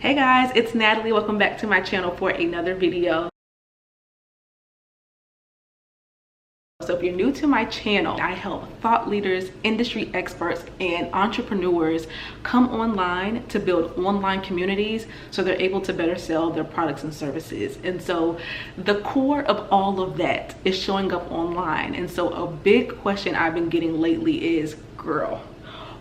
Hey guys, it's Natalie. Welcome back to my channel for another video. So if you're new to my channel, I help thought leaders, industry experts, and entrepreneurs come online to build online communities so they're able to better sell their products and services. And so the core of all of that is showing up online. And so a big question I've been getting lately is, girl,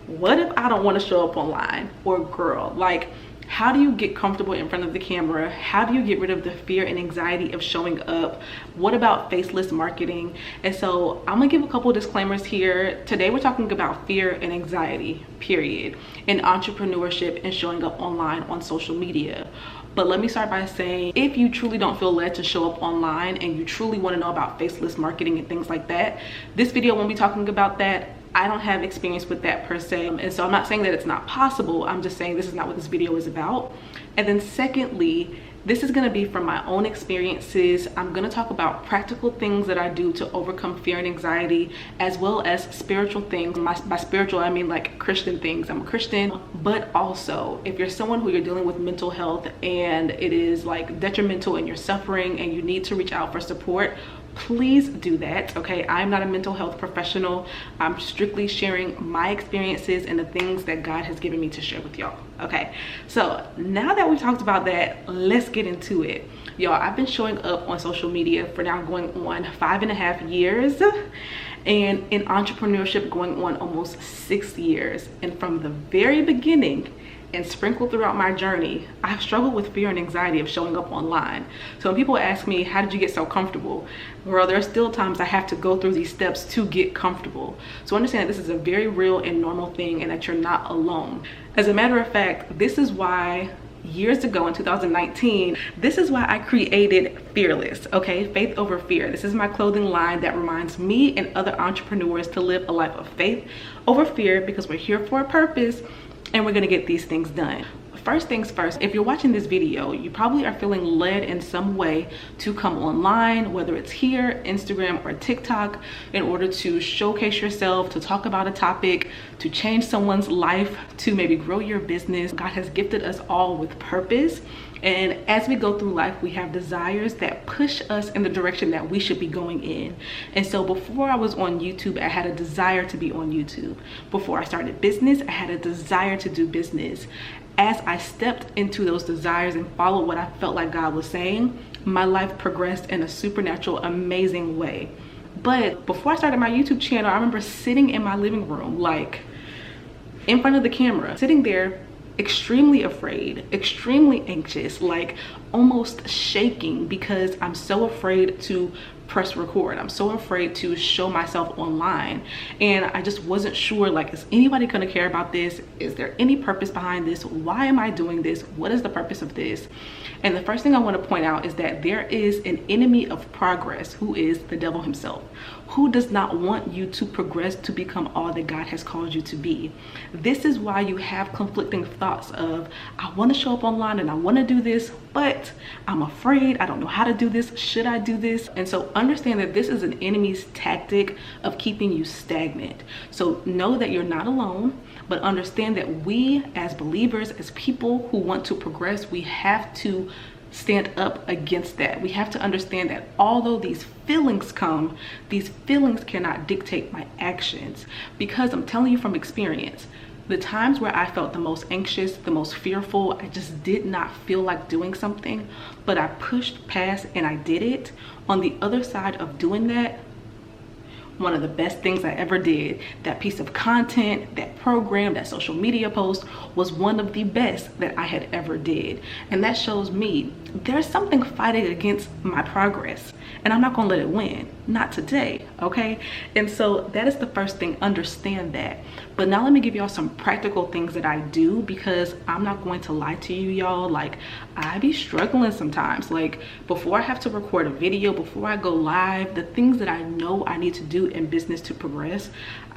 what if I don't want to show up online? Or girl, like, how do you get comfortable in front of the camera? How do you get rid of the fear and anxiety of showing up? What about faceless marketing? And so I'm gonna give a couple of disclaimers here. Today we're talking about fear and anxiety, period, in entrepreneurship and showing up online on social media. But let me start by saying, if you truly don't feel led to show up online and you truly want to know about faceless marketing and things like that, this video won't be talking about that. I don't have experience with that per se, and so I'm not saying that it's not possible. I'm just saying this is not what this video is about. And then secondly, this is going to be from my own experiences. I'm going to talk about practical things that I do to overcome fear and anxiety, as well as spiritual things. By spiritual, I mean like Christian things. I'm a Christian, but also if you're someone who you're dealing with mental health and it is like detrimental and you're suffering and you need to reach out for support, please do that. Okay, I'm not a mental health professional. I'm strictly sharing my experiences and the things that God has given me to share with y'all. Okay, so now that we've talked about that, let's get into it. Y'all, I've been showing up on social media for now going on 5.5 years, and in entrepreneurship going on almost 6 years. And from the very beginning and sprinkled throughout my journey, I've struggled with fear and anxiety of showing up online. So when people ask me, how did you get so comfortable? Well, there are still times I have to go through these steps to get comfortable. So understand that this is a very real and normal thing and that you're not alone. As a matter of fact, this is why years ago in 2019, this is why I created Fearless, okay? Faith over fear. This is my clothing line that reminds me and other entrepreneurs to live a life of faith over fear, because we're here for a purpose and we're gonna get these things done. First things first, if you're watching this video, you probably are feeling led in some way to come online, whether it's here, Instagram, or TikTok, in order to showcase yourself, to talk about a topic, to change someone's life, to maybe grow your business. God has gifted us all with purpose. And as we go through life, we have desires that push us in the direction that we should be going in. And so before I was on YouTube, I had a desire to be on YouTube. Before I started business, I had a desire to do business. As I stepped into those desires and followed what I felt like God was saying, my life progressed in a supernatural, amazing way. But before I started my YouTube channel, I remember sitting in my living room, like in front of the camera, sitting there extremely afraid, extremely anxious, like almost shaking, because I'm so afraid to press record. I'm so afraid to show myself online, and I just wasn't sure, like, is anybody gonna care about this? Is there any purpose behind this? Why am I doing this? What is the purpose of this? And the first thing I want to point out is that there is an enemy of progress, who is the devil himself, who does not want you to progress to become all that God has called you to be. This is why you have conflicting thoughts of, I want to show up online and I want to do this, but I'm afraid, I don't know how to do this. Should I do this? And so understand that this is an enemy's tactic of keeping you stagnant. So know that you're not alone, but understand that we as believers, as people who want to progress, we have to stand up against that. We have to understand that although these feelings come, these feelings cannot dictate my actions, because I'm telling you from experience, the times where I felt the most anxious, the most fearful, I just did not feel like doing something, but I pushed past and I did it. On the other side of doing that, one of the best things I ever did, that piece of content, that program, that social media post was one of the best that I had ever did. And that shows me there's something fighting against my progress, and I'm not gonna let it win. Not today, okay? And so that is the first thing, understand that. But now let me give y'all some practical things that I do, because I'm not going to lie to you, y'all. Like, I be struggling sometimes. Like, before I have to record a video, before I go live, the things that I know I need to do in business to progress,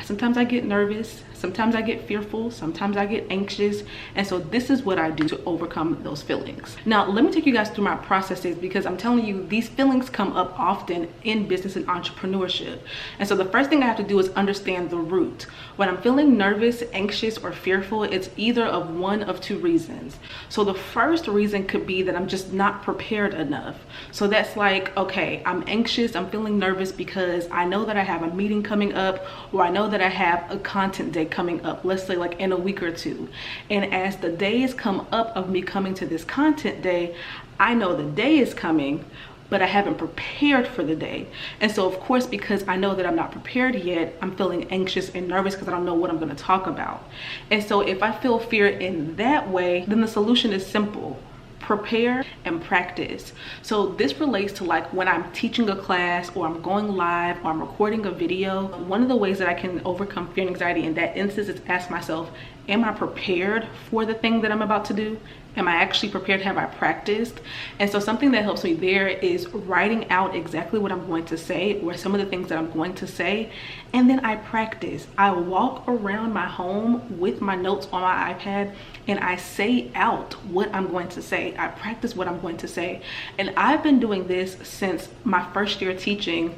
sometimes I get nervous, Sometimes I get fearful, sometimes I get anxious. And so this is what I do to overcome those feelings. Now, let me take you guys through my processes, because I'm telling you, these feelings come up often in business and entrepreneurship. And so the first thing I have to do is understand the root. When I'm feeling nervous, anxious, or fearful, it's either of one of two reasons. So the first reason could be that I'm just not prepared enough. So that's like, okay, I'm anxious, I'm feeling nervous because I know that I have a meeting coming up, or I know that I have a content day coming up, let's say like in a week or two. And as the days come up of me coming to this content day, I know the day is coming, but I haven't prepared for the day. And so of course, because I know that I'm not prepared yet, I'm feeling anxious and nervous because I don't know what I'm gonna talk about. And so if I feel fear in that way, then the solution is simple: prepare and practice. So this relates to like when I'm teaching a class, or I'm going live, or I'm recording a video. One of the ways that I can overcome fear and anxiety in that instance is ask myself, am I prepared for the thing that I'm about to do? Am I actually prepared? Have I practiced? And so something that helps me there is writing out exactly what I'm going to say, or some of the things that I'm going to say, and then I practice. I walk around my home with my notes on my iPad and I say out what I'm going to say. I practice what I'm going to say. And I've been doing this since my first year teaching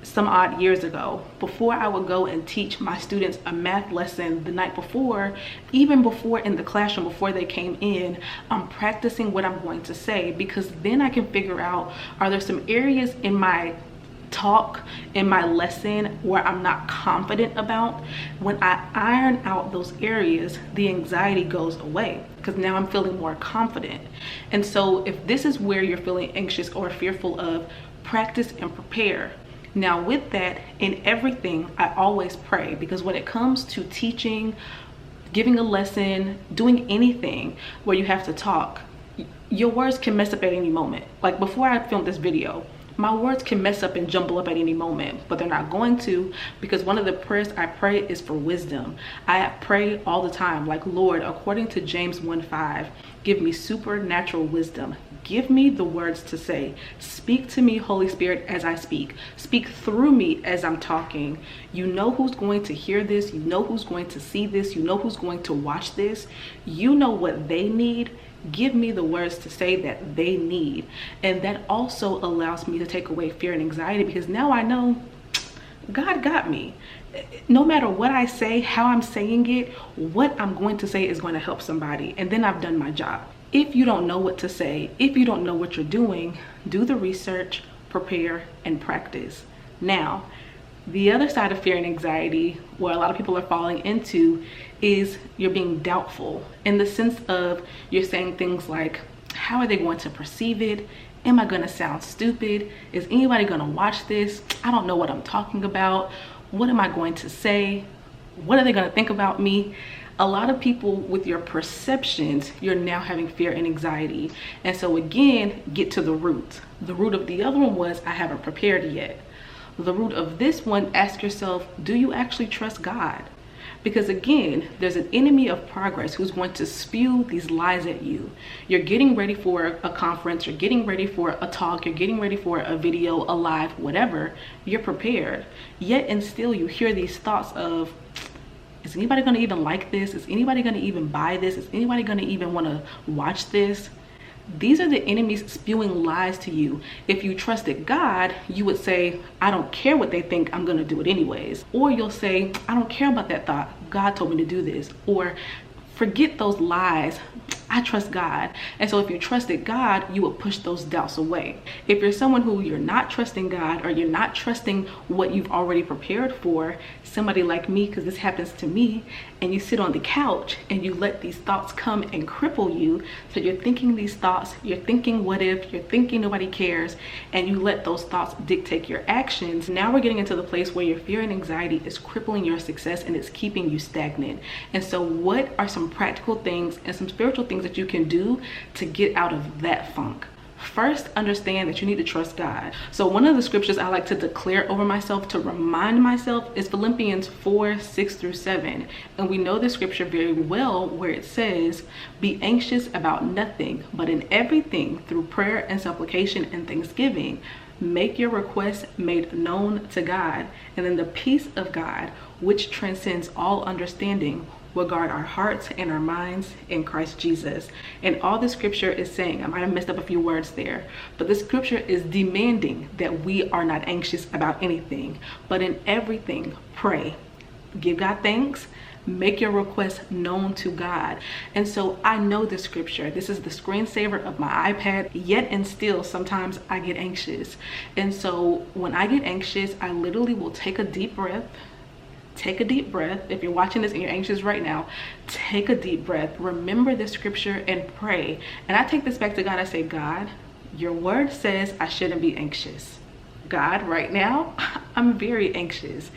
some odd years ago. Before I would go and teach my students a math lesson the night before, even before in the classroom, before they came in, I'm practicing what I'm going to say, because then I can figure out, are there some areas in my talk, in my lesson, where I'm not confident about? When I iron out those areas, the anxiety goes away, because now I'm feeling more confident. And so if this is where you're feeling anxious or fearful of, practice and prepare. Now with that, in everything, I always pray, because when it comes to teaching, giving a lesson, doing anything where you have to talk, your words can mess up at any moment. Like before I filmed this video, my words can mess up and jumble up at any moment, but they're not going to, because one of the prayers I pray is for wisdom. I pray all the time, like, Lord, according to James 1:5, give me supernatural wisdom. Give me the words to say. Speak to me, Holy Spirit, as I speak. Speak through me as I'm talking. You know who's going to hear this. You know who's going to see this. You know who's going to watch this. You know what they need. Give me the words to say that they need. And that also allows me to take away fear and anxiety, because now I know God got me. No matter what I say, how I'm saying it, what I'm going to say is going to help somebody. And then I've done my job. If you don't know what to say, if you don't know what you're doing, do the research, prepare, and practice. Now, the other side of fear and anxiety, where a lot of people are falling into, is you're being doubtful, in the sense of you're saying things like, how are they going to perceive it? Am I going to sound stupid? Is anybody going to watch this? I don't know what I'm talking about. What am I going to say? What are they going to think about me? A lot of people, with your perceptions, you're now having fear and anxiety. And so again, get to the root. The root of the other one was, I haven't prepared yet. The root of this one, ask yourself, do you actually trust God? Because again, there's an enemy of progress who's going to spew these lies at you. You're getting ready for a conference, you're getting ready for a talk, you're getting ready for a video, a live, whatever. You're prepared. Yet and still you hear these thoughts of, is anybody going to even like this? Is anybody going to even buy this? Is anybody going to even want to watch this? These are the enemies spewing lies to you. If you trusted God, you would say, I don't care what they think, I'm going to do it anyways. Or you'll say, I don't care about that thought, God told me to do this. Or forget those lies, I trust God. And so if you trusted God, you would push those doubts away. If you're someone who you're not trusting God, or you're not trusting what you've already prepared for, somebody like me, because this happens to me, and you sit on the couch and you let these thoughts come and cripple you. So you're thinking these thoughts, you're thinking what if, you're thinking nobody cares, and you let those thoughts dictate your actions. Now we're getting into the place where your fear and anxiety is crippling your success and it's keeping you stagnant. And so what are some practical things and some spiritual things that you can do to get out of that funk? First, understand that you need to trust God. So one of the scriptures I like to declare over myself to remind myself is Philippians 4:6-7. And we know the scripture very well, where it says, be anxious about nothing, but in everything through prayer and supplication and thanksgiving, make your requests made known to God. And then the peace of God, which transcends all understanding, will guard our hearts and our minds in Christ Jesus. And all the scripture is saying, I might have messed up a few words there, but the scripture is demanding that we are not anxious about anything, but in everything pray, give God thanks, make your requests known to God. And so I know the scripture. This is the screensaver of my iPad, yet and still sometimes I get anxious. And so when I get anxious, I literally will take a deep breath. Take a deep breath. If you're watching this and you're anxious right now, take a deep breath. Remember the scripture and pray. And I take this back to God. I say, God, your word says I shouldn't be anxious. God, right now, I'm very anxious.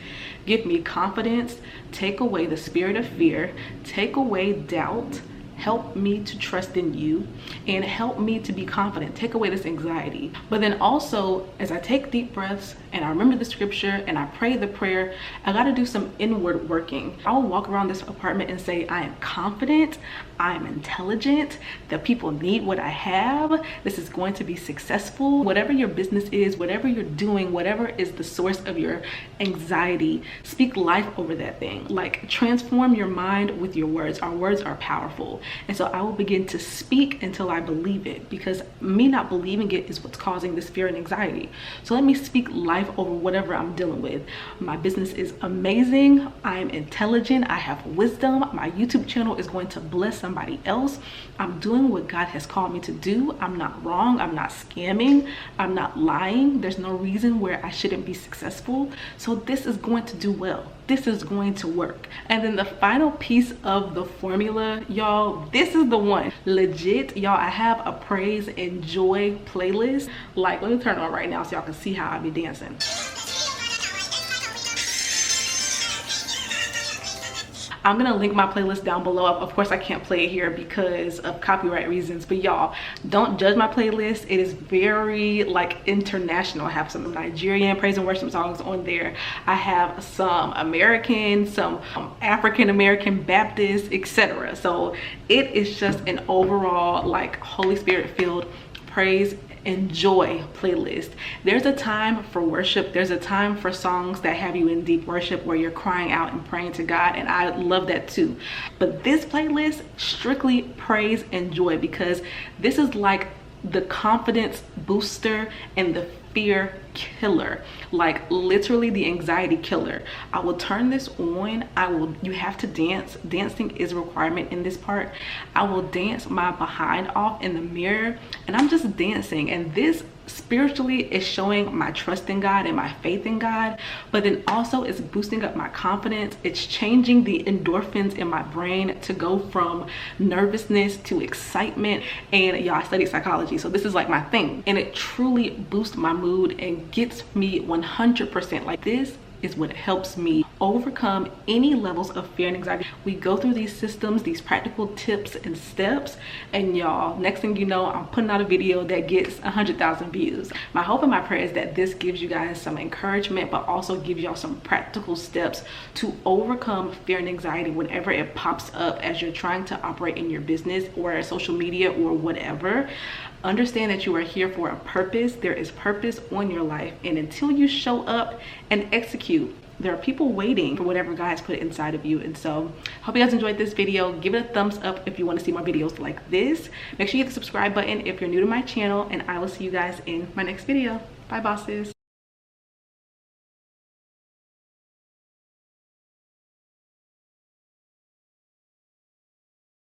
Give me confidence. Take away the spirit of fear. Take away doubt. Help me to trust in you and help me to be confident. Take away this anxiety. But then also, as I take deep breaths and I remember the scripture and I pray the prayer, I got to do some inward working. I'll walk around this apartment and say, I am confident, I am intelligent, that people need what I have. This is going to be successful. Whatever your business is, whatever you're doing, whatever is the source of your anxiety, speak life over that thing. Like, transform your mind with your words. Our words are powerful. And so I will begin to speak until I believe it, because me not believing it is what's causing this fear and anxiety. So let me speak life over whatever I'm dealing with. My business is amazing. I am intelligent. I have wisdom. My YouTube channel is going to bless somebody else. I'm doing what God has called me to do. I'm not wrong. I'm not scamming. I'm not lying. There's no reason where I shouldn't be successful. So this is going to do well. This is going to work. And then the final piece of the formula, y'all, this is the one. Legit, y'all, I have a praise and joy playlist. Like, let me turn it on right now so y'all can see how I be dancing. I'm gonna link my playlist down below. Of course I can't play it here because of copyright reasons, but y'all, don't judge my playlist. It is very like international. I have some Nigerian praise and worship songs on there. I have some American, some African American, Baptist, etc. So it is just an overall like Holy Spirit filled praise and joy playlist. There's a time for worship. There's a time for songs that have you in deep worship where you're crying out and praying to God, and I love that too. But this playlist, strictly praise and joy, because this is like the confidence booster and the fear killer, like literally the anxiety killer. I will turn this on. You have to dance. Dancing is a requirement in this part. I will dance my behind off in the mirror, and I'm just dancing, and this spiritually is showing my trust in God and my faith in God, but then also it's boosting up my confidence. It's changing the endorphins in my brain to go from nervousness to excitement. And y'all, I studied psychology, so this is like my thing, and it truly boosts my mood and gets me 100%. Like, this is what helps me overcome any levels of fear and anxiety. We go through these systems, these practical tips and steps, and y'all, next thing you know, I'm putting out a video that gets 100,000 views. My hope and my prayer is that this gives you guys some encouragement, but also gives y'all some practical steps to overcome fear and anxiety whenever it pops up as you're trying to operate in your business or social media or whatever. Understand that you are here for a purpose. There is purpose on your life, and until you show up and execute, there are people waiting for whatever God has put inside of you. And so hope you guys enjoyed this video. Give it a thumbs up if you want to see more videos like this. Make sure you hit the subscribe button if you're new to my channel, and I will see you guys in my next video. Bye, bosses.